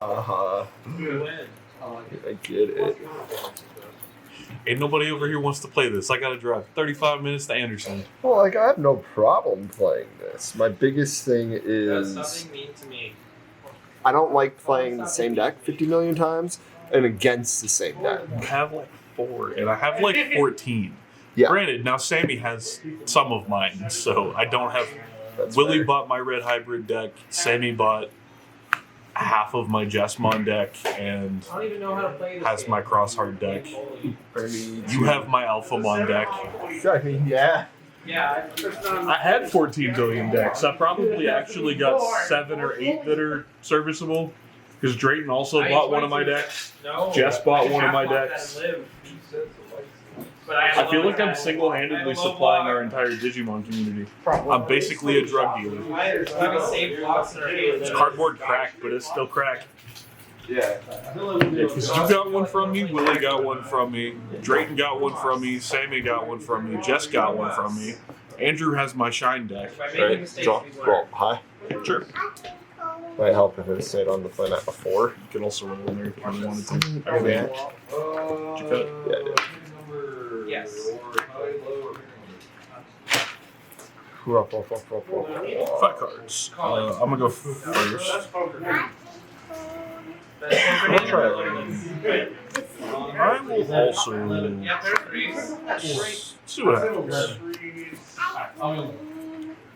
Uh-huh. I get it. Ain't nobody over here wants to play this. I gotta drive 35 minutes to Anderson. Well, like, I have no problem playing this. My biggest thing is... Does something mean to me? I don't like playing the same deck 50 million times and against the same deck. I have like 4, and I have like 14. Yeah. Granted, now Sammy has some of mine, so I don't have... That's Willie fair. bought my red hybrid deck, Sammy bought half of my Jesmon deck, and I don't even know how to play this has game. my Crossheart deck. I mean, You have my Alphamon deck. I mean, yeah. Yeah, I had 14 billion decks. I probably actually got 7 or 8 that are serviceable. Because Drayton also bought one of my decks. No. Jess bought one of my Half that decks. live. But I I feel like I'm single-handedly supplying our entire Digimon community. I'm basically a drug dealer. It's cardboard crack, but it's still crack. Yeah. Because you got one from me, Willie got one from me, Drayton got one from me, Sammy got one from me, Jess got one from me. Andrew has my Shine deck. Right. Draw. Roll. High. Sure. Might help if it stayed on the planet before. You can also roll in there if you wanted to. Did you Yeah. cut it? Yeah, I did. Yes. 5 cards. I'm gonna go first. I'll try it. I will also see what happens.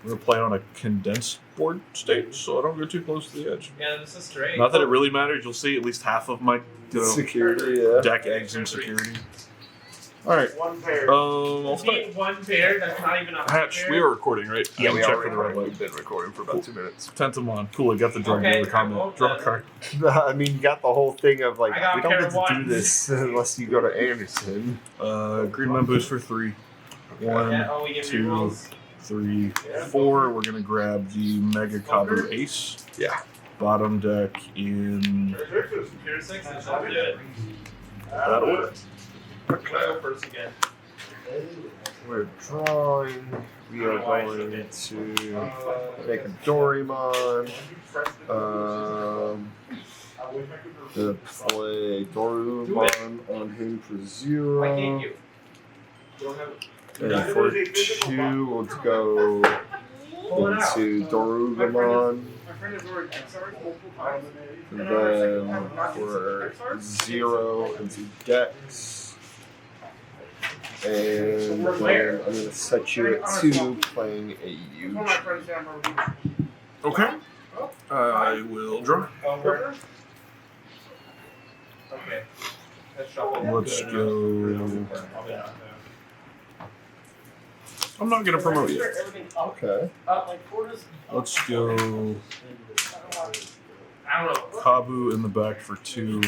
We're gonna play on a condensed board stage, so I don't go too close to the edge. Yeah, this is straight. Not that it really matters. You'll see at least half of my Security, yeah. deck eggs in security. All right. One pair. I'll start. Need one pair. That's not even a Hatch, pair. we are recording, right? I didn't check for the red light. We've been recording for about 2 minutes. Tentamon. Cool, I got the drug Okay, dealer comment. I won't Draw a then. card. I mean, you got the whole thing of like, I got we don't pair get to do ones. this unless you go to Anderson. Green Man boost for 3. Yeah, 1, oh, we give you 2, rules. 3, 4. We're gonna grab the Mega Kabu Ace. Yeah. Bottom deck in Pair 6 is all good. that order. I'm gonna go first again. We're drawing. We are going to make a Doraemon. To play Doraemon on him for I 0. hate you. Don't have And for 2, we'll go into Doraemon. My friend has ordered XRs multiple times. And then for 0 into Dex. And then I'm going to set you at 2, playing a One huge. of my friends down from Okay. I will draw. over. Okay. Let's shuffle. Let's go. I'm not gonna promote yet. Okay. Let's go I don't know. Kabu in the back for 2.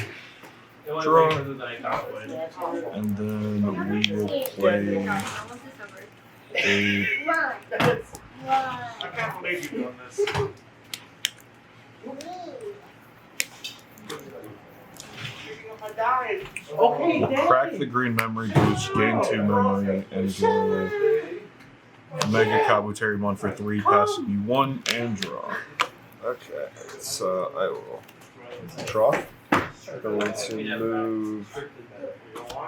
It went Draw. way further than I thought it would. And then we will play a I can't believe you're doing this. Okay, we'll crack the green memory boost, gain 2 memory, and go Mega Kabuterimon for 3, pass you 1, and draw. Okay. So I will draw. I'm going to move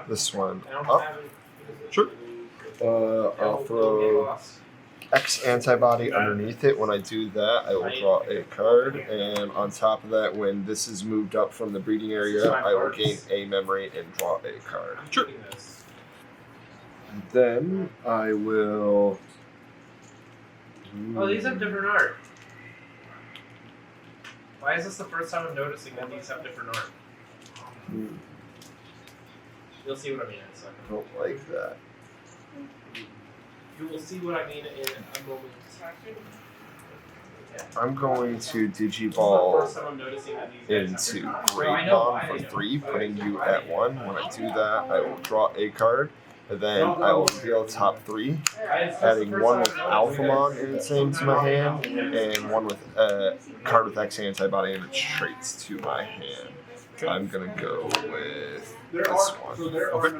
this one up. Sure. I'll throw X antibody underneath it. When I do that, I will draw a card. And on top of that, when this is moved up from the breeding area, I will gain a memory and draw a card. Sure. Then I will. Oh, these have different art. Why is this the first time I'm noticing that these have different art? You'll see what I mean in a second. Don't like that. You will see what I mean in a moment. I'm going to This is the Digiball first time I'm noticing that these guys have into different art. Great I know Bomb why, for I know. 3, putting you at 1. When I do that, I will draw a card. And then I will reveal top 3, adding 1 with Alphamon in its name to my hand, and 1 with a card with X antibody and its traits to my hand. I'm gonna go with this one. Okay.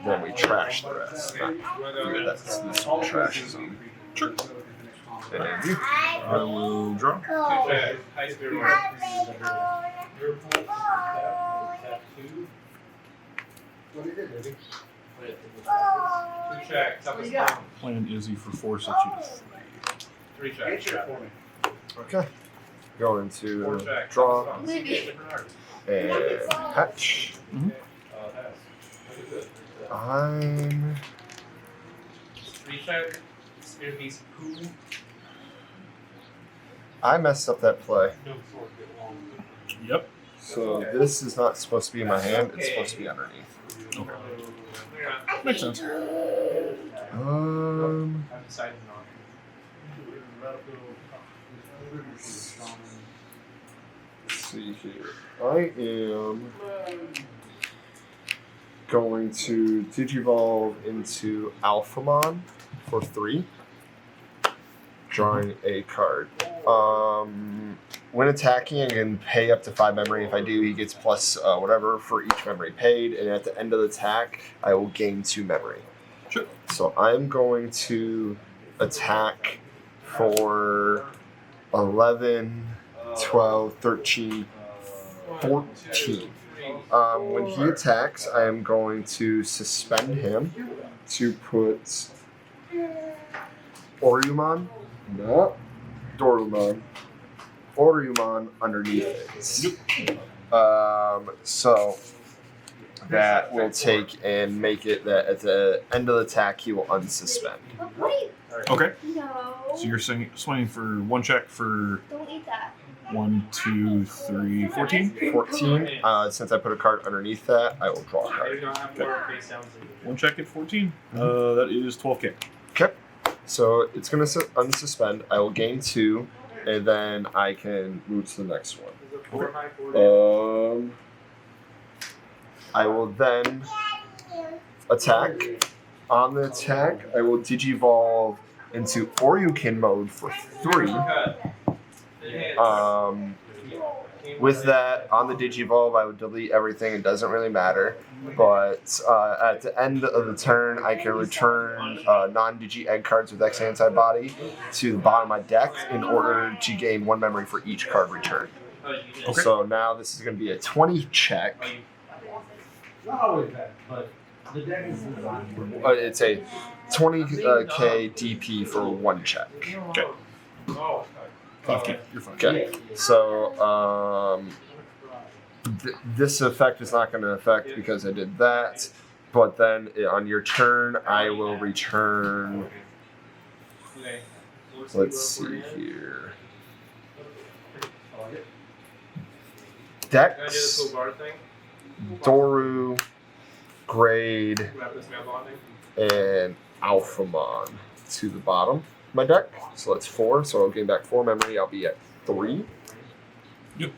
Then we trash the rest. Not, yeah, that's this one trashes them. Sure. And you. I will draw. Two check. High spirit orb. Two check. Toughest bomb. Plan Izzy for 4, set you to 3. 3 check. Okay. Going 4 to check. draw Toughest bomb. Different art. and hatch. I'm 3 check. Spirit piece. Poo. I messed up that play. Yep. So this is not supposed to be in my hand, it's supposed to be underneath. Makes sense. Um I've decided not. let's see here. I am going to Digivolve into Alphamon for 3. Drawing a card. When attacking, I can pay up to 5 memory. If I do, he gets plus whatever for each memory paid. And at the end of the attack, I will gain 2 memory. Sure. So I'm going to attack for 11, 12, 13, 14. When he attacks, I am going to suspend him to put Orumon. No. Dorumon. Orumon underneath it. So that will take and make it that at the end of the attack he will unsuspend. Okay. No. So you're swinging for 1 check for Don't eat that. 1, 2, 3, 14. 14. Since I put a card underneath that, I will draw a Maybe card. don't have more face downs. 1 check at 14. That is 12k. Okay. So it's going to unsuspend. I will gain 2, and then I can move to the next one. Is it 4 high, 4 down? I will then attack. On the attack, I will Digivolve into Oryukin mode for 3. With that, on the Digivolve, I would delete everything. It doesn't really matter. But at the end of the turn, I can return non-Digi Egg cards with X Antibody to the bottom of my deck in order to gain 1 memory for each card returned. Okay. So now this is going to be a 20 check. Not always bad, but the deck is designed. It's a 20k DP for 1 check. Okay. Oh, 5k. You're fine. Okay. So this effect is not going to affect because I did that. But then on your turn, I will return. Let's see here. Can I do the Dex, cool bar thing? Doru, Grade, Wrap this mail bonding? and Alphamon to the bottom of my deck. So that's 4. So I'll gain back 4 memory. I'll be at 3. Yep.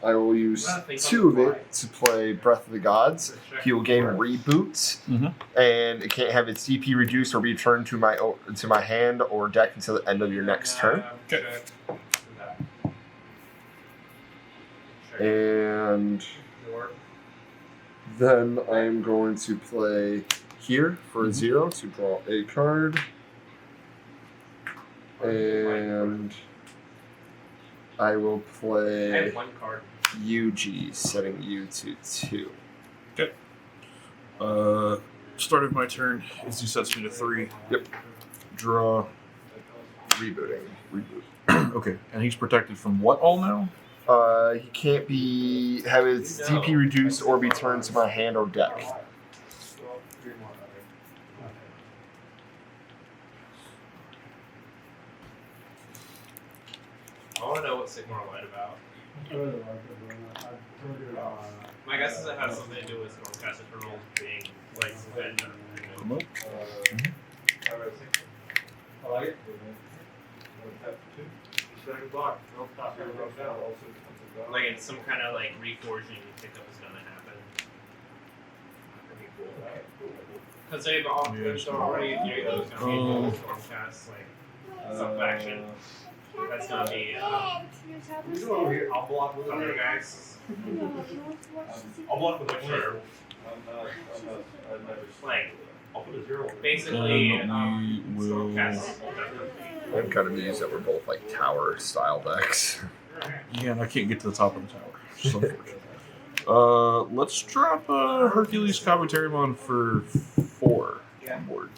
I will use 2 of it to play Breath of the Gods. He will gain Reboot, and it can't have its DP reduced or be returned to my hand or deck until the end of your next turn. Okay. And then I am going to play here for a 0 to draw a card. And I will I play have 1 card. UG, setting you to 2. Start of my turn. Izzy sets me to 3. Yep. Draw. Rebooting. Reboot. Okay. And he's protected from what all now? He can't have his DP reduced or be turned to my hand or deck. I want to know what Sigmar lied about. My guess is it has something to do with Stormcast Eternal being like revenge. Come up. I like it. Second block. No, top here, no down. Like it's some kind of like reforging pickup is going to happen. Because they've already, you know, Stormcast like some faction. That's gonna be You go over here. I'll block with other guys. I'll block with the player. like I'll put a 0 on it. basically We will. cast. I'm kind of amused that we're both like tower style decks. Yeah, and I can't get to the top of the tower. So unfortunate. Let's drop Hercules Commentariumon for 4 on board.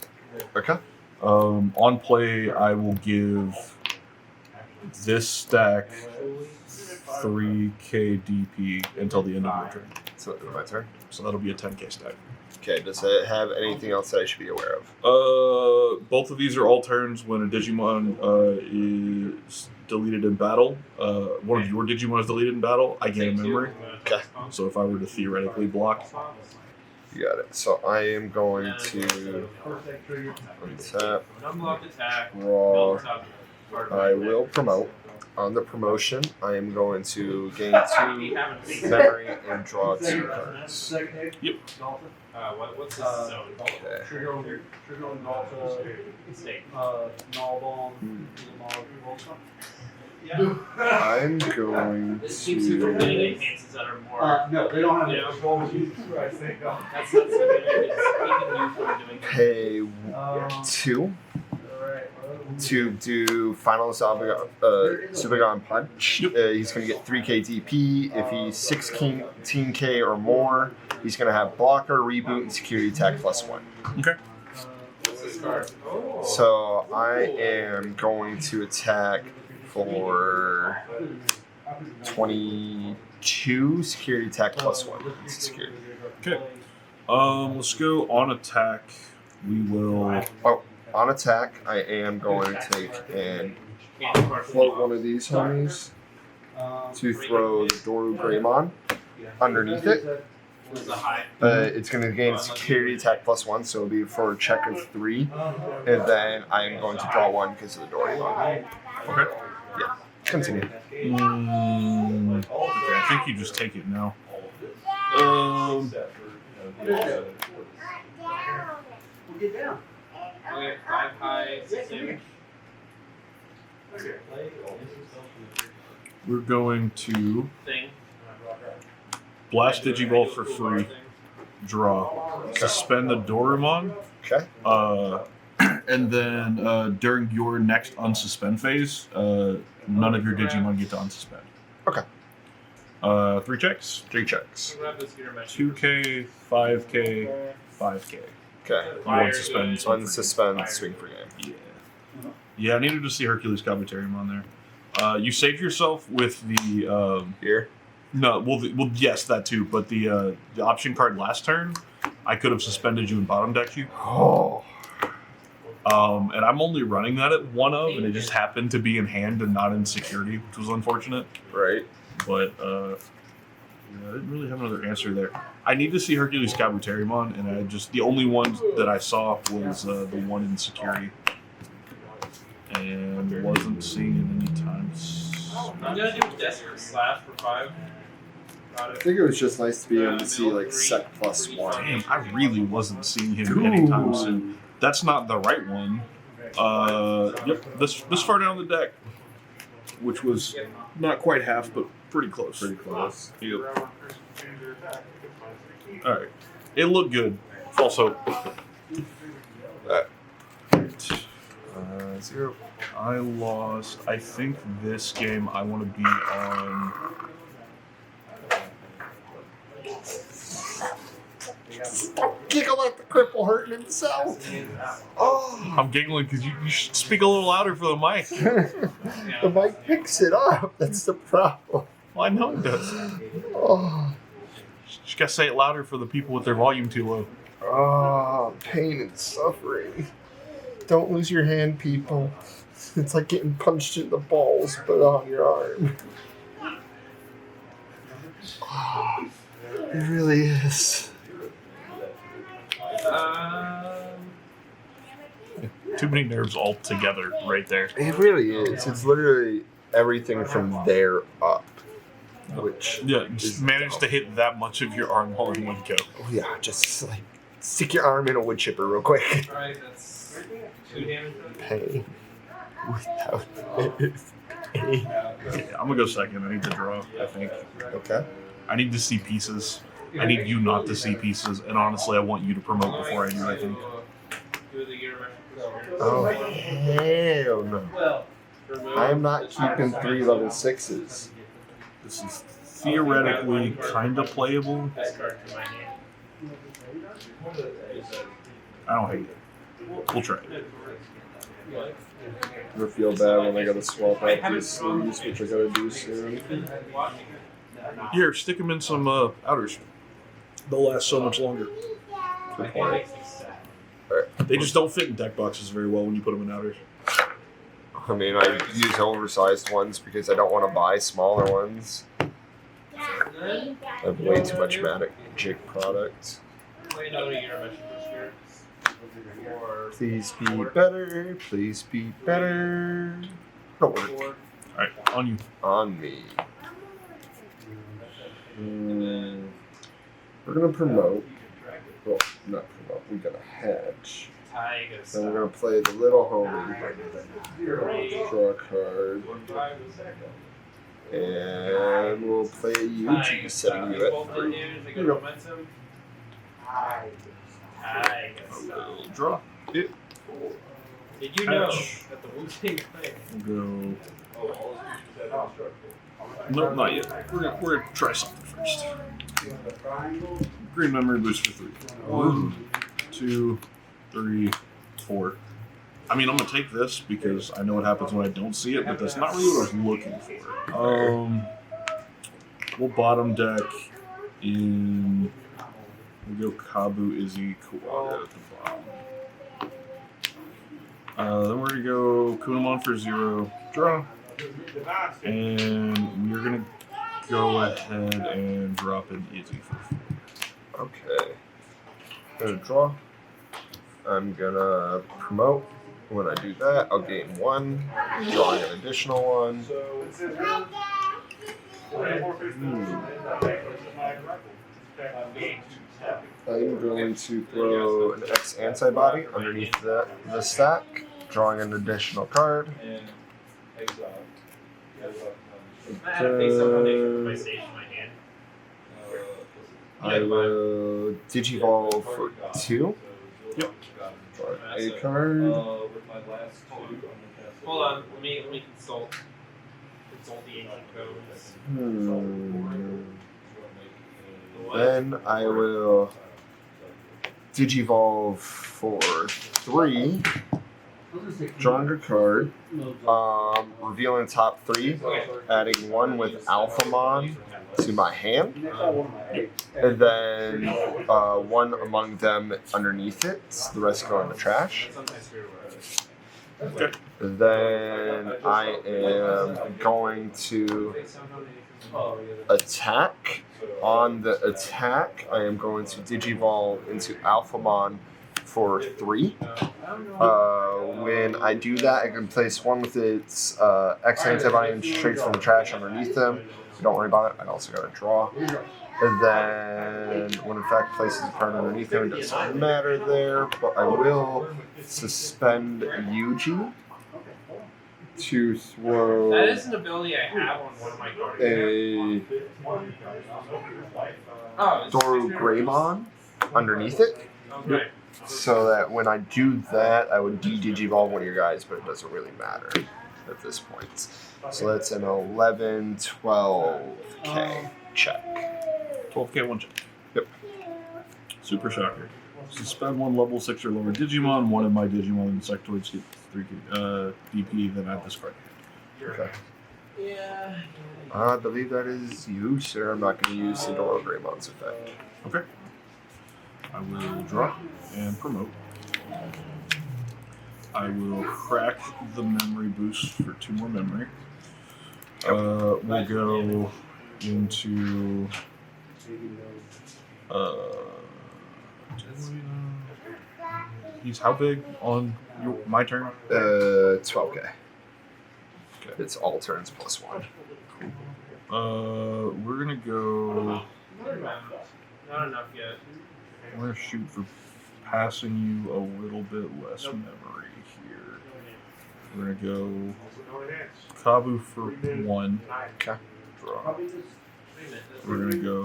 Okay. On play, I will give this stack 3k DP until the end of my turn. So it's my turn. So that'll be a 10k stack. Okay. Does it have anything else that I should be aware of? Both of these are all turns when a Digimon is deleted in battle. One of your Digimon is deleted in battle. I gain a memory. Okay. So if I were to theoretically block, You got it. So I am going to untap, Unblocked attack. draw. Top part of I my will deck. promote. On the promotion, I am going to gain 2 memory and draw 2 cards. What's this zone? Okay. Trigger on Delta, Snake. Nullbone, I'm going This keeps you from getting to. enhances that are more. no, they don't have You it. know, Control with you. that's the good. It's keeping you from doing. Pay 2 to do final Subagon Punch. He's going to get 3k DP. If he's 16k or more, he's going to have blocker, reboot, and security attack +1. okay. What's this card? Oh. So I am going to attack for 22 security attack +1. It's security. Okay. Let's go on attack. We will. Oh, on attack, I am going to take and Can't card float one of these homies to throw the Doru Greymon underneath it. What's the high? It's going to gain security attack +1, so it'll be for a check of 3. And then I am going to draw 1 because of the Doraemon. Okay. Yeah, continue. Okay, I think you just take it now. We'll get down. Okay, 5 high, 6 damage. We're going to Thing. blast Digivolve for free. Draw. Suspend the Doraemon. Okay. And then during your next unsuspend phase, none of your Digimon get to unsuspend. Okay. 3 checks. 3 checks. Grab this gear mesh. 2k, 5k, 5k. Okay. One suspend. Unsuspend, swing for game. Yeah. Yeah, I needed to see Hercules Commentarium on there. You saved yourself with the Here. no, well, yes, that too. But the option card last turn, I could have suspended you and bottom decked you. Oh. And I'm only running that at 1 of, and it just happened to be in hand and not in security, which was unfortunate. Right. But yeah, I didn't really have another answer there. I need to see Hercules Commentarium, and I just the only one that I saw was the one in security, and wasn't seeing it anytime. I'm gonna do Desperate Slash for 5. Got I it. think it was just nice to be able to see like sec +1. Damn, I really wasn't seeing him anytime soon. That's not the right one. Yep, this far down the deck, which was not quite half, but pretty close. Pretty close. Yep. All right, it looked good. False hope. 0. I lost. I think this game I want to be on. Giggle at the cripple hurting himself. Oh. I'm giggling because you should speak a little louder for the mic. The mic picks it up. That's the problem. Well, I know it does. Oh. Just gotta say it louder for the people with their volume too low. Oh, pain and suffering. Don't lose your hand, people. It's like getting punched in the balls, but on your arm. Oh, it really is. Too many nerves all together right there. It really is. It's literally everything from there up. Which, Yeah, just managed to hit that much of your arm all in one go. oh yeah, just like stick your arm in a wood chipper real quick. Alright, that's 2 damage. Pain. Without it. Yeah, I'm gonna go second. I need to draw. I think Okay. I need to see pieces. I need you not to see pieces, and honestly, I want you to promote before I do. I think. Oh hell no! I am not keeping 3 level 6s. This is theoretically kind of playable. I don't hate it. We'll try it. I'm gonna feel bad when I gotta swap out these sleeves, which I gotta do soon. Here, stick them in some outers. They'll last so much longer. Good point. They just don't fit in deck boxes very well when you put them in outers. I mean, I use oversized ones because I don't want to buy smaller ones. I have way too much magic product. Please be better. Please be better. Don't work. Alright, on you. On me. We're gonna promote. Well, not promote. We gotta hatch. Then we're gonna play the little homie. Draw a card. And we'll play Yuji, setting you at 3. Here you go. We'll draw. Did you know that the Wu-Tang Clan? We'll go. Nope, not yet. We're gonna try something first. Green memory boost for 3. 1, 2, 3, 4. I mean, I'm gonna take this because I know what happens when I don't see it, but that's not really what I was looking for. We'll bottom deck in. We'll go Kabu, Izzy, Kuwaga at the bottom. Then we're gonna go Kunamon for 0, draw, and we're gonna go ahead and drop in Izzy for 4. Okay. Gonna draw. I'm gonna promote. When I do that, I'll gain 1, drawing an additional 1. I'm going to throw an X antibody underneath the stack, drawing an additional card. I will Digivolve for 2. Yep. Draw a card. Hold on, let me consult the ancient codes. Then I will Digivolve for 3. Drawing a card. Revealing top 3. Adding 1 with Alphamon to my hand. And then 1 among them underneath it. The rest go in the trash. Okay. Then I am going to attack. On the attack, I am going to Digivolve into Alphamon for 3. When I do that, I can place 1 with its X antibody and straight from the trash underneath them. Don't worry about it. I also got to draw. And then, when in fact places a card underneath them, it doesn't matter there. But I will suspend Yuji to throw. That is an ability I have on one of my cards. Doru Greymon underneath it. Okay. So that when I do that, I would de-Digivolve one of your guys, but it doesn't really matter at this point. So that's an 11, 12k check. 12k, 1 check. Yep. Super shocker. Suspend 1 level 6 or lower Digimon. 1 of my Digimon insectoids get 3 DP, then add this card. Okay. Yeah. I believe that is you, sir. I'm not going to use the Doru Greymon's effect. Okay. I will draw and promote. I will crack the memory boost for 2 more memory. We'll go into he's how big on my turn? 12k. Okay. It's all turns plus 1. We're gonna go. Not enough yet. I'm gonna shoot for passing you a little bit less memory here. We're gonna go Kabu for 1. Okay. Draw. We're gonna go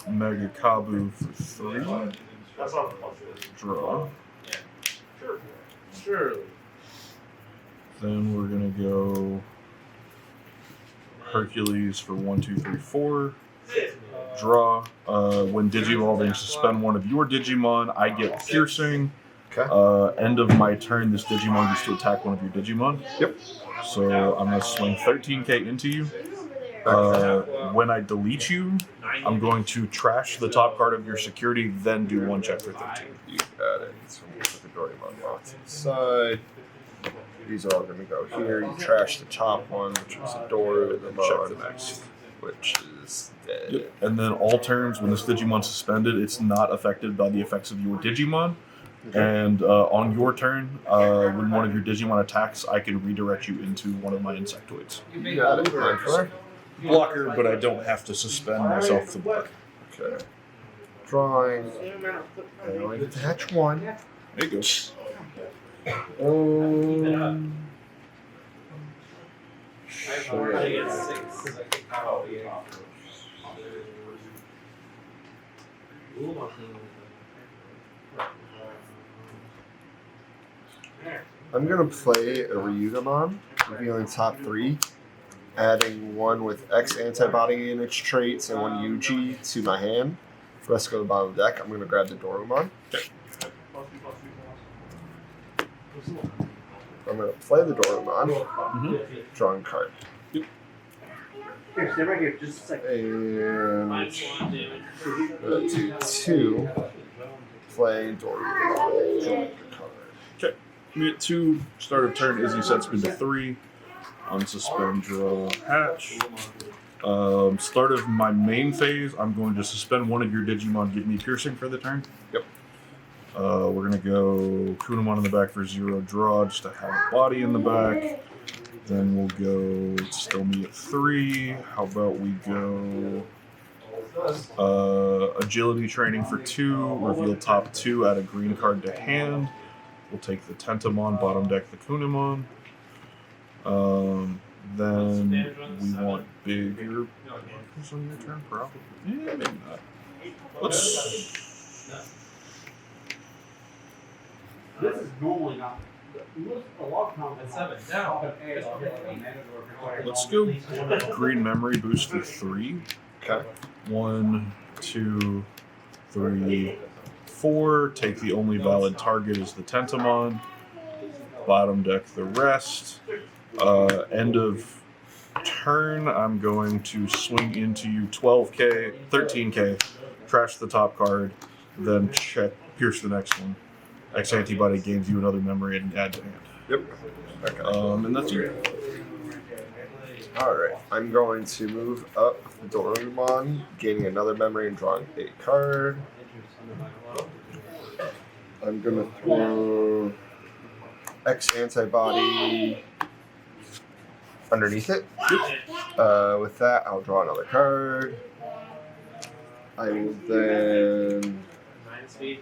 Mega Kabu for 3. Draw. Surely. Then we're gonna go Hercules for 1, 2, 3, 4. Draw. When Digivolving, suspend one of your Digimon. I get Piercing. Okay. End of my turn, this Digimon gets to attack one of your Digimon. Yep. So I'm gonna swing 13k into you. When I delete you, I'm going to trash the top card of your security, then do 1 check for 13. You got it. So we'll put the Doraemon off to the side. These are all going to go here. You trash the top one, which is a Doraemon, check the next, which is dead. Yep. And then all turns, when this Digimon's suspended, it's not affected by the effects of your Digimon. Okay. And on your turn, when one of your Digimon attacks, I can redirect you into one of my Insectoids. You got it. 9-4. Blocker, but I don't have to suspend myself to block. Okay. Drawing. I only get to hatch 1. There you go. I get 6. I'm going to play a Ryugamon, revealing top 3, adding 1 with X antibody in its traits and 1 UG to my hand. The rest go to the bottom of the deck. I'm going to grab the Doraemon. I'm going to play the Doraemon, drawing card. Here, stay right here, just a second. And -1 do 2, play Doraemon, drawing the card. Okay. We get 2, start of turn, Izzy sets me to 3. Unsuspend, draw, hatch. Start of my main phase, I'm going to suspend one of your Digimon, give me Piercing for the turn. Yep. We're going to go Kunamon in the back for 0, draw, just to have a body in the back. Then we'll go, it's still me at 3. How about we go Agility Training for 2, reveal top 2, add a green card to hand. We'll take the Tentamon, bottom deck the Kunamon. Then we want bigger buttons on your turn, probably. Yeah, maybe not. Let's. This is normally not. A lot of times That's 7 down. Let's go Green Memory boost for 3. Okay. 1, 2, 3, 4. Take the only valid target is the Tentamon. Bottom deck the rest. End of turn, I'm going to swing into you 12k, 13k, trash the top card, then check, pierce the next one. X antibody gains you another memory and add to hand. Yep. Okay. And that's you. Alright. I'm going to move up the Doraemon, gaining another memory and drawing a card. I'm going to throw X antibody underneath it. With that, I'll draw another card. I will then. 9 speed.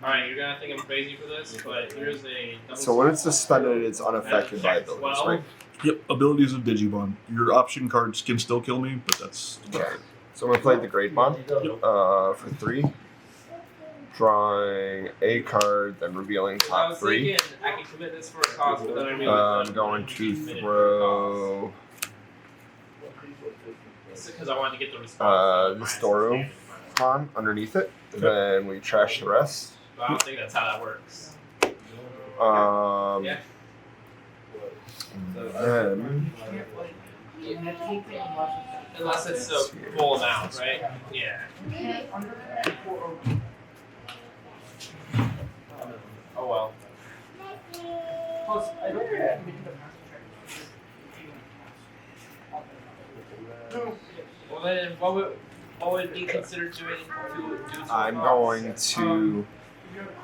Alright, you're gonna think I'm crazy for this, but here's a double. So when it's suspended, it's unaffected by abilities, right? Yep, abilities of Digimon. Your option cards can still kill me, but that's. Okay. So I'm gonna play the Great Bond for 3. Drawing a card, then revealing I top was 3. thinking I can commit this for a cause, but then I realized I'm going to throw because I wanted to get the response. this Doraemon underneath it. Then we trash the rest. But I don't think that's how that works. Yeah. Then Unless it's a full amount, right? Yeah. Oh well. Well then, what would be considered doing to I'm going to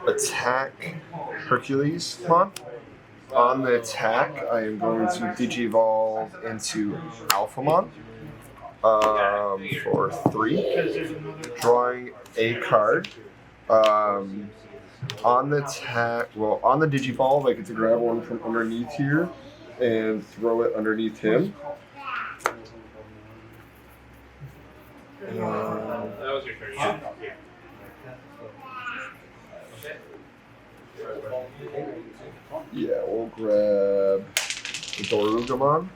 attack Hercules Mon. On the attack, I am going to Digivolve into Alphamon for 3. Drawing a card. on the on the Digivolve, I get to grab one from underneath here and throw it underneath him. That was your turn. Yeah. Yeah, we'll grab the Dorugomon.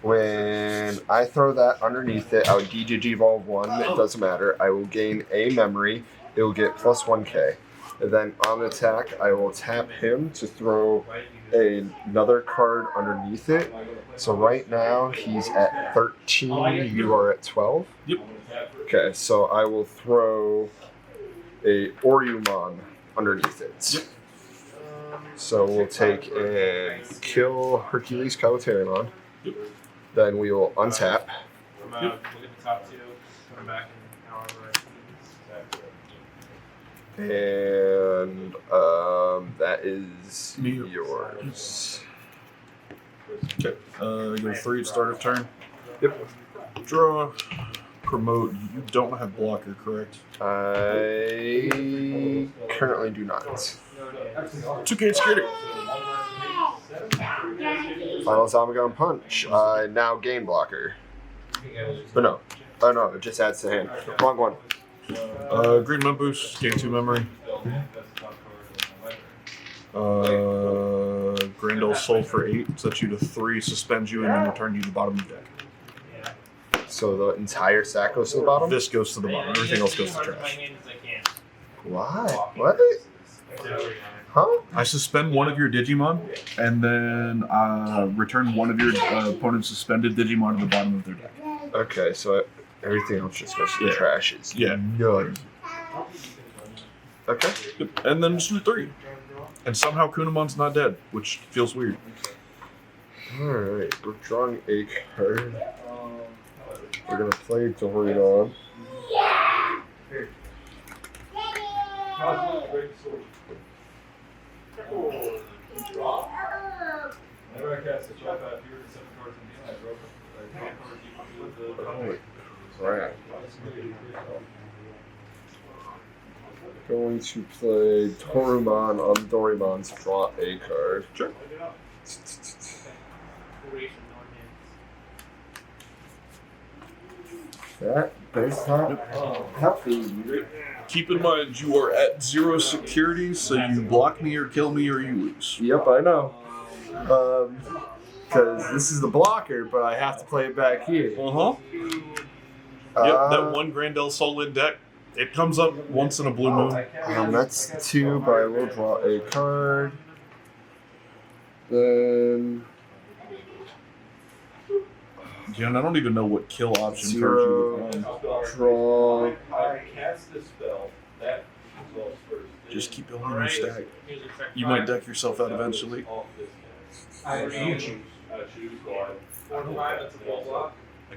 When I throw that underneath it, I would Digivolve one. It doesn't matter. I will gain a memory. It will get plus 1k. And then on attack, I will tap him to throw another card underneath it. So right now he's at 13. You are at 12. Yep. Okay, so I will throw a Oriyumon underneath it. Yep. So we'll take and kill Hercules Kawaterimon. Yep. Then we will untap. Look at the top two. Come back and however And that is Me. yours. Okay. Go 3 at start of turn. Yep. Draw. Promote. You don't have blocker, correct? I currently do not. 2K security. Final Zamagon Punch. Now gain blocker. But no. Oh no, it just adds to hand. Wrong one. Green Mud Boost. Gain 2 memory. Grandel Soul for 8. Sets you to 3. Suspends you and then return you to the bottom of the deck. So the entire stack goes to the bottom? This goes to the bottom. Everything else goes to trash. Why? What? Huh? I suspend one of your Digimon, and then return one of your opponent's suspended Digimon to the bottom of their deck. Okay, so everything else just goes to the trash. Is none. Okay. Yep. And then just do 3. And somehow Kunamon's not dead, which feels weird. Alright, we're drawing a card. We're gonna play Dorian. Holy crap. Going to play Torumon on Dorimon's draw a card. Sure. That does not help me. Keep in mind, you are at 0 security, so you block me or kill me or you lose. Yep, I know. Because this is the blocker, but I have to play it back here. Uh-huh. Yep, that one Grandel Soul in deck, it comes up once in a blue moon. That's 2, but I will draw a card. Then... Yeah, and I don't even know what kill option 0, cards you would run. draw... Just keep building your stack. You might deck yourself out eventually. I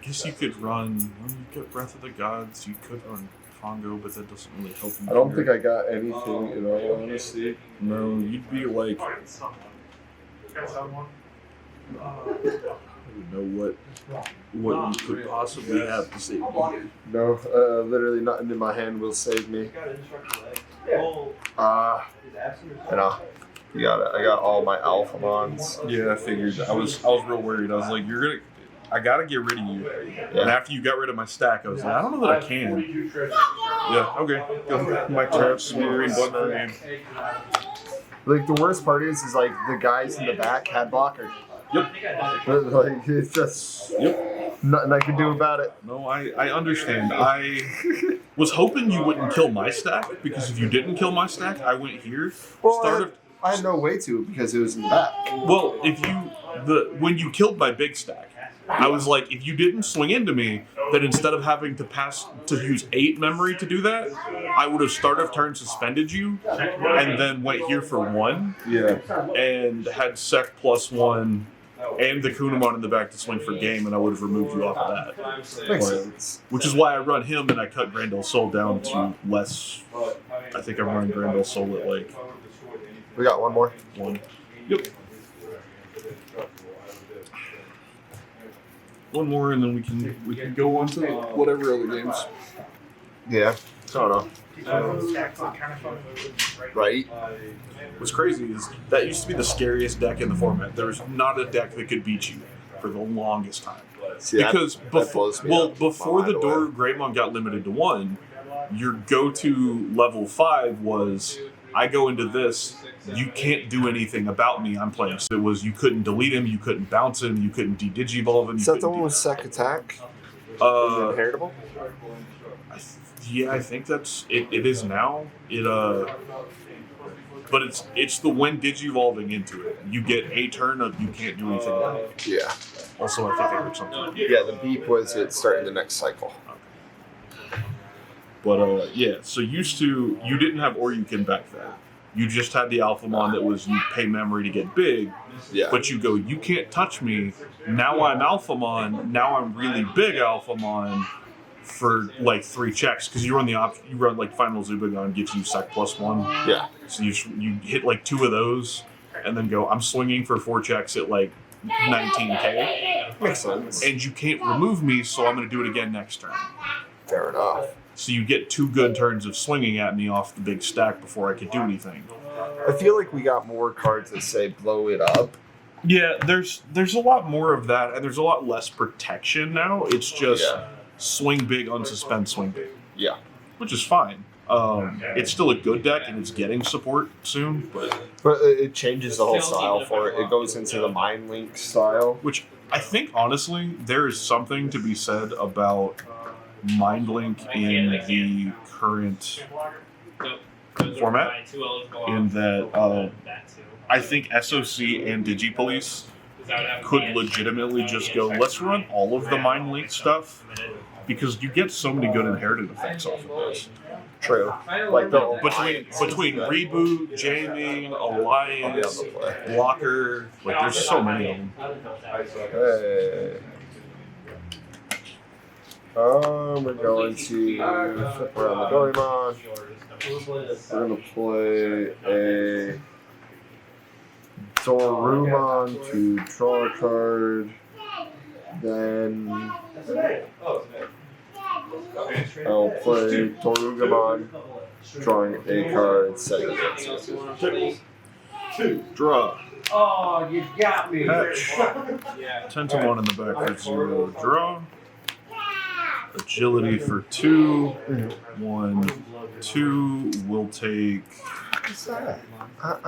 guess you could run, when you get Breath of the Gods, you could run Congo, but that doesn't really help you. I don't think I got anything in all honesty. No, you'd be like... I don't know what you could possibly have to save me. No, literally nothing in my hand will save me. You know, you got it. I got all my Alphamons. Yeah, I figured. I was real worried. I was like, I gotta get rid of you. Yeah. And after you got rid of my stack, I was like, I don't know that I can. Yeah, okay. Go. My turn. Green button for me. Like, the worst part is like, the guys in the back had blocker. Yep. Like, it's just nothing I can do about it. No, I understand. I was hoping you wouldn't kill my stack, because if you didn't kill my stack, I went here. Well, I had no way to because it was in the back. Well, when you killed my big stack, I was like, if you didn't swing into me, then instead of having to use 8 memory to do that, I would have start of turn suspended you, and then went here for 1. Yeah. And had sec +1 and the Kunamon in the back to swing for game, and I would have removed you off of that. Makes sense. Which is why I run him, and I cut Grandel Soul down to less. I think I'm running Grandel Soul at like We got one more. 1. Yep. One more, and then we can go on to whatever other games. Yeah. I don't know. Right? What's crazy is that used to be the scariest deck in the format. There was not a deck that could beat you for the longest time. See, that- Because that blows me up. before My the mind Door away. Greymon got limited to 1, your go-to level 5 was, I go into this, you can't do anything about me, I'm playing. So it was, you couldn't delete him, you couldn't bounce him, you couldn't de-digivolve him. Is You that the couldn't one with sec attack? Is it Uh, inheritable? yeah, I think that's it. It is now. But it's the when digivolving into it. You get a turn of you can't do anything about it. Yeah. Also, I think I heard something. Yeah, the beep was it starting the next cycle. But yeah, so you didn't have Oryukin back then. You just had the Alphamon that was you pay memory to get big, Yeah. but you go, you can't touch me. Now I'm Alphamon. Now I'm really big Alphamon for like 3 checks because you run you run like Final Zubagon gives you Sec +1. Yeah. So you hit like 2 of those and then go, I'm swinging for 4 checks at like 19k, Makes sense. and you can't remove me, so I'm going to do it again next turn. Fair enough. So you get 2 good turns of swinging at me off the big stack before I could do anything. I feel like we got more cards that say blow it up. Yeah, there's a lot more of that, and there's a lot less protection now. It's just Yeah. swing big, unsuspend, swing big. Yeah. Which is fine. It's still a good deck, and it's getting support soon, But it changes the whole style for it. It goes into the Mind Link style. which I think, honestly, there is something to be said about Mind Link in the current format, in that I think SOC and DigiPolice could legitimately just go, let's run all of the Mind Link stuff, because you get so many good inherited effects off of this. True. Like the Between Reboot, Jamming, Alliance, I'll be on the play. Blocker, like there's so many of them. Hey. We're going to flip around the Dorimon. We're going to play a Dorumon to draw a card. Then I'll play Dorugamon, drawing a card, setting it. Draw. Oh, you got me. Patch. 10 to 1 in the back for 0. Draw. Agility for 2. 1, 2. We'll take What's that?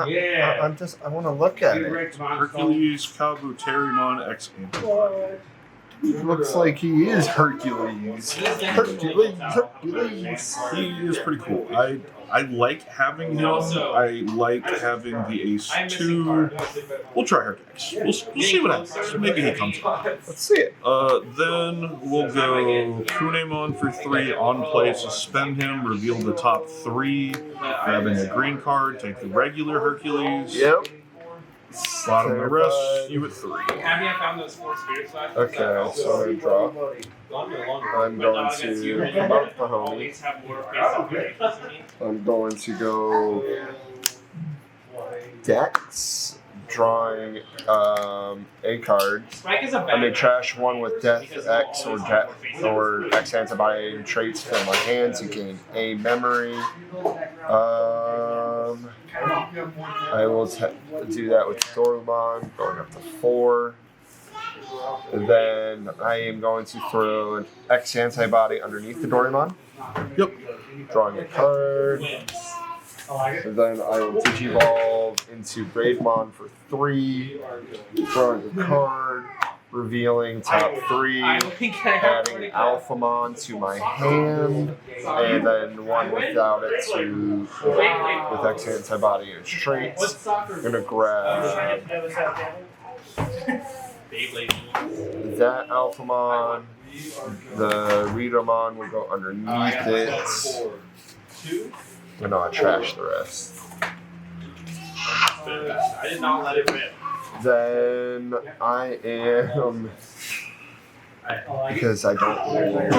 Yeah. I want to look at it. Hercules, Kabuterimon, X Amplified. It looks like he is Hercules. Hercules. He is pretty cool. I like having him. I like having the Ace 2. We'll try Hercules. We'll see what happens. Maybe he comes up. Let's see it. Then we'll go Kunemon for 3 on play, suspend him, reveal the top 3, grabbing a green card, take the regular Hercules, Yep. bottom the rest, you at 3. Happy I found those 4 spirits left. Okay, so I'm going to draw. I'm going to come up the homie. Always have more face than me. I'm going to go Dex, drawing a card. Spike is a I bad may trash one with Death X or X antibody traits from my hands and gain a memory. I will do that with Dorumon, going up to 4. And then I am going to throw an X antibody underneath the Dorimon. Yep. Drawing a card. And then I will Digivolve into Greymon for 3. Drawing a card. Revealing top 3. Adding Alphamon to my hand. And then one without it to with X antibody and traits. I'm gonna grab that Alphamon. The Readomon will go underneath it. And I'll trash the rest. I did not let it rip. Then I am, because I don't like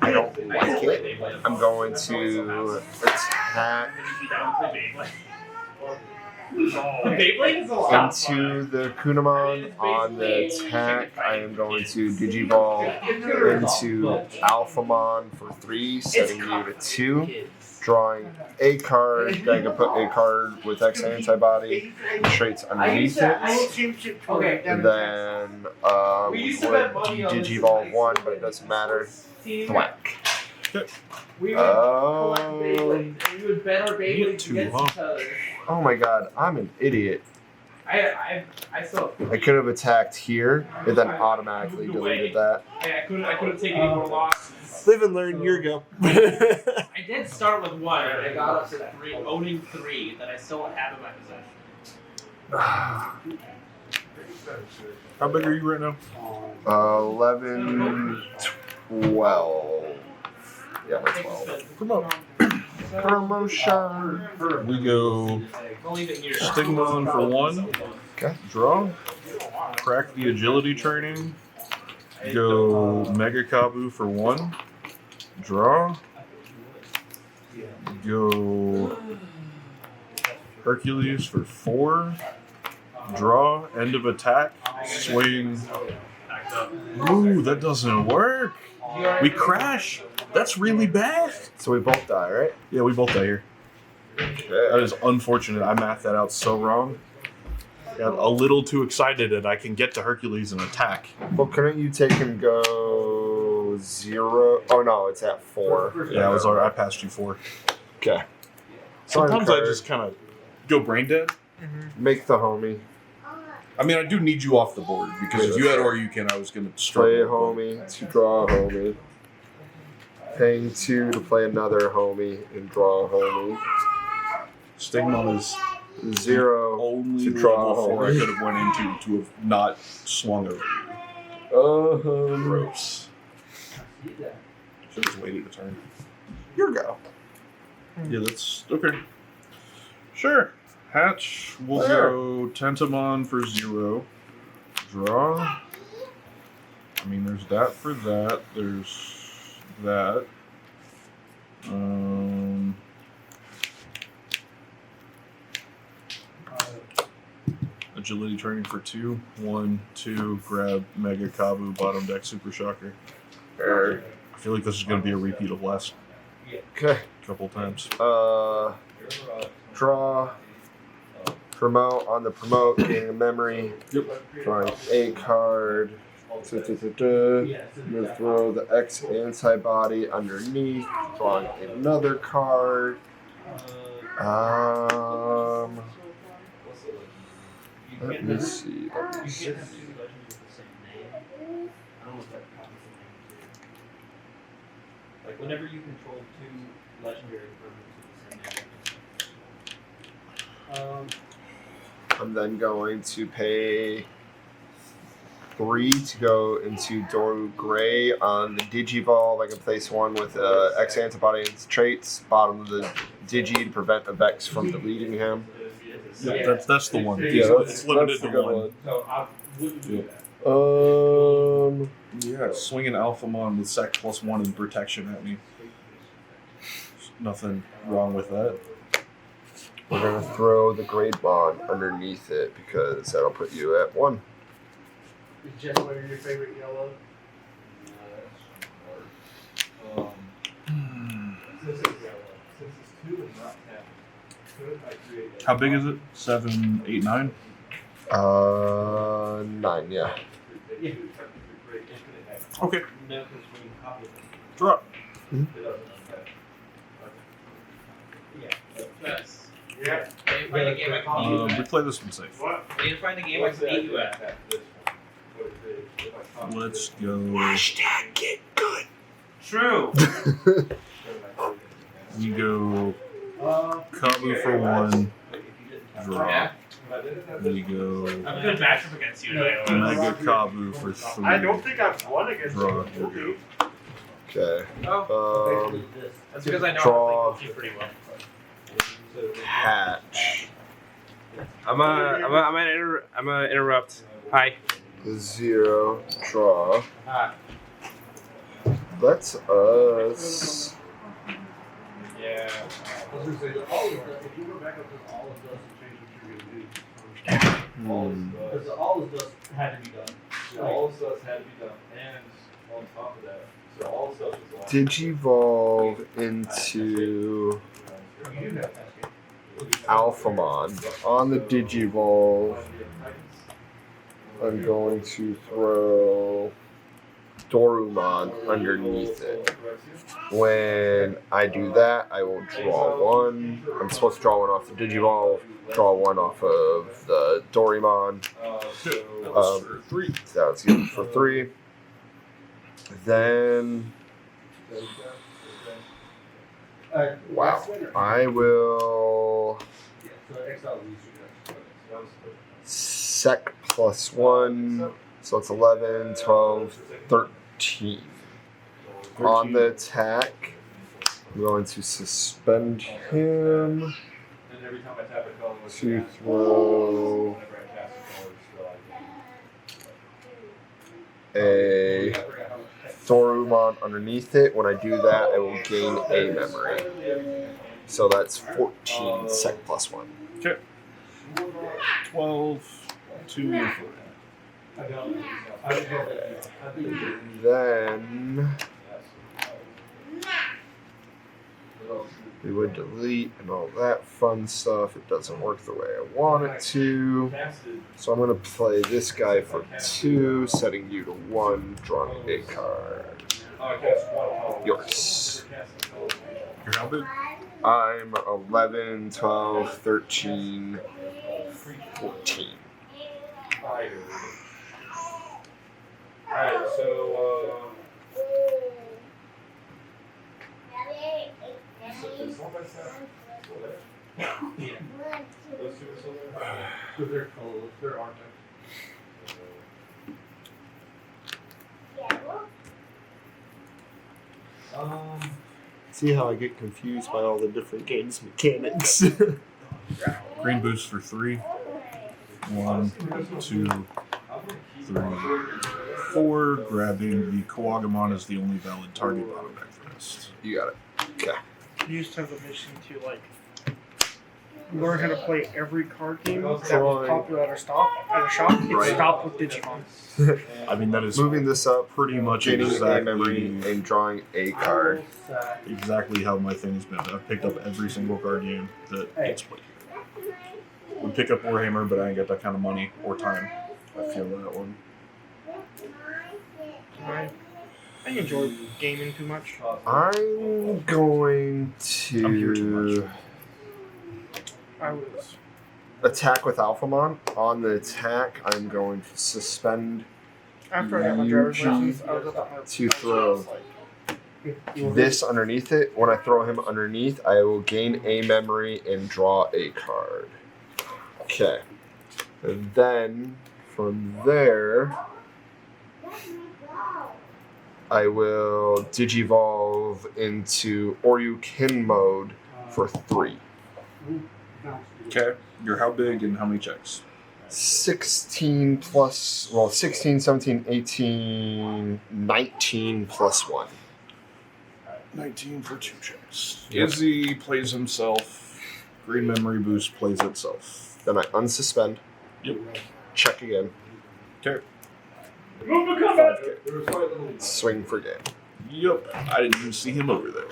it, I'm going to attack into the Kunemon. On the attack, I am going to Digivolve into Alphamon for 3, setting you to 2. drawing a card. Then I can put a card with X antibody traits underneath it. Okay. And then would Digivolve one, but it doesn't matter. Thwack. We would collect Beyblades, and we would bet our Beyblades Get two, against huh? each other. Oh my god, I'm an idiot. I still. I could have attacked here and then automatically deleted that. I couldn't take any more losses. Live and learn, here you go. I did start with 1, and I got up to 3, owning 3 that I still have in my possession. How big are you right now? 11, 12. Yeah, my 12. Promote. Promotion. We go I'll leave it here. Stigmon for 1. Okay. Draw. Crack the agility training. Go Mega Kabu for 1. Draw. Go Hercules for 4. Draw. End of attack. Swing. Ooh, that doesn't work. We crash. That's really bad. So we both die, right? Yeah, we both die here. That is unfortunate. I mathed that out so wrong. Got a little too excited and I can get to Hercules and attack. Well, couldn't you take and go 0? Oh no, it's at 4. Yeah, I passed you 4. Okay. Sometimes I just kind of go brain dead. Make the homie. I mean, I do need you off the board because if you had Oryuken, I was going to Play struggle. a homie to draw a homie. Paying 2 to play another homie and draw a homie. Stigmon is 0 only to draw level 4 I homie. could have went into to have not swung over. Gross. Should have just waited a turn. Your go. Yeah, that's okay. Sure. Hatch will go Tentamon for 0. Draw. I mean, there's that for that. There's that. Agility training for 2. 1, 2. Grab Mega Kabu, bottom deck Super Shocker. I feel like this is going to be a repeat of last Okay. couple times. Draw. Promote. On the promote, gain a memory. Yep. Drawing a card. Move throw the X antibody underneath. Drawing another card. Let me see. Like whenever you control 2 legendary permanents with the same name. I'm then going to pay 3 to go into Doru Gray on the Digivolve. I can place 1 with X antibody and its traits. Bottom of the Digi to prevent a Vex from deleting him. Yeah, that's the one. Yeah, It's limited to the good 1. So I wouldn't do that. Yeah, swing an Alphamon with Sec +1 and protection at me. Nothing wrong with that. We're going to throw the Great Bond underneath it because that'll put you at 1. Is Jet Warrior your favorite yellow? Since it's yellow, since it's 2 and not 10, could I create How big is it? 7, 8, 9? 9, yeah. Okay. No, because when you copy it, Drop. it doesn't affect. Yes. Yeah. Can you find a game I can beat you We at? play this one safe. What? Can you find a game I can beat you at? Let's go. Get good. True. We go Kabu for 1. Draw. Yeah. We go I'm a good matchup against you today. Mega Kabu for 3. I don't think I've won against Draw. you. Okay. Oh, that's because I know Draw. how to play with you pretty well. Hatch. I'm gonna interrupt. Hi. 0. Draw. Hi. Yeah. That's us. I was gonna say, if you go back up to all of dust and change what you're gonna do. Because all of dust had to be done. All of us had to be done. And on top of that, so all the stuff is on. Digivolve into Alphamon. On the Digivolve, I'm going to throw Dorumon underneath it. When I do that, I will draw one. I'm supposed to draw one off the Digivolve, draw one off of the Doraemon. That was for 3. That was good for 3. Then, wow, I will sec +1, so it's 11, 12, 13. On the attack, I'm going to suspend him And every time I tap a color, to throw whenever I cast a color, a Dorumon underneath it. When I do that, I will gain a memory. So that's 14 sec +1. Okay. 12, 2, 4. Then we would delete and all that fun stuff. It doesn't work the way I want it to. So I'm going to play this guy for 2, setting you to 1, drawing a card. Yours. You're how big? I'm 11, 12, 13, 14. Alright, so, is one by seven? Those two are still there? Because they're cold, they're orange. See how I get confused by all the different games mechanics? Green boost for 3. 1, 2, 3, 4. Grabbing the Kawagamon is the only valid target bottom deck for this. You got it. Okay. You used to have a mission to like learn how to play every card game that was Drawing. popular at a shop. It Right. stopped with Digimon. I mean, that is Moving this up, pretty much gaining a memory, exactly, and drawing a card. exactly how my thing has been. I've picked up every single card game that gets played. Would pick up Warhammer, but I ain't got that kind of money or time. I feel that one. I enjoy gaming too much. I'm going I'm here too to much. I was attack with Alphamon. On the attack, I'm going to suspend after I got my driver's license. I was about to throw this underneath it. When I throw him underneath, I will gain a memory and draw a card. Okay. And then from there, I will Digivolve into Oryukin mode for 3. Okay, you're how big and how many checks? 16 plus, well, 16, 17, 18, 19 plus 1. 19 for 2 checks. Yep. Izzy plays himself. Green memory boost plays itself. Then I unsuspend. Yep. Check again. Okay. 5K. Swing for game. Yep. I didn't even see him over there.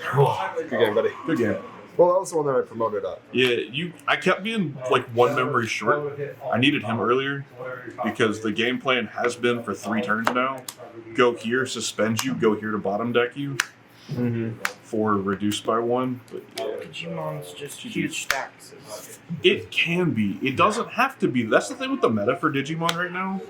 Good game, buddy. Good game. Well, that was the one that I promoted up. Yeah, I kept being like 1 memory short. I needed him earlier because the game plan has been for 3 turns now. Go here, suspend you, go here to bottom deck you for reduced by 1. But yeah, Digimon's just huge stacks. it can be. It doesn't have to be. That's the thing with the meta for Digimon right now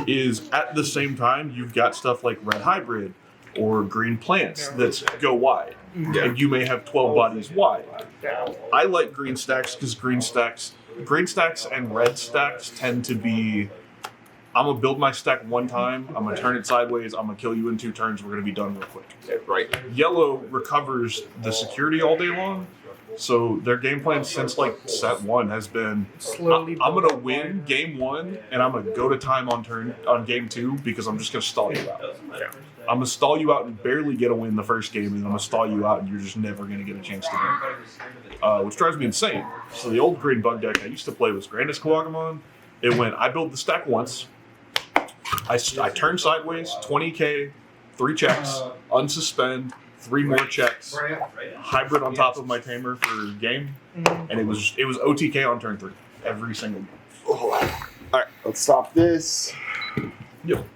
is at the same time you've got stuff like Red Hybrid or Green Plants that go wide. And you may have 12 bodies wide. I like green stacks because green stacks and red stacks tend to be, I'm going to build my stack 1 time, I'm going to turn it sideways, I'm going to kill you in 2 turns, we're going to be done real quick. Right. Yellow recovers the security all day long, so their game plan since like set 1 has been, Slowly I'm going to win game 1 and I'm going to go to time on game 2 because I'm just going to stall you out. I'm going to stall you out and barely get a win the first game, and I'm going to stall you out and you're just never going to get a chance to win. Which drives me insane. So the old green bug deck I used to play was Grandis Kawagamon. It went, I build the stack once, I turn sideways, 20k, 3 checks, unsuspend, 3 more checks, hybrid on top of my tamer for game, and it was OTK on turn 3 every single game. All right, let's stop this. Yep.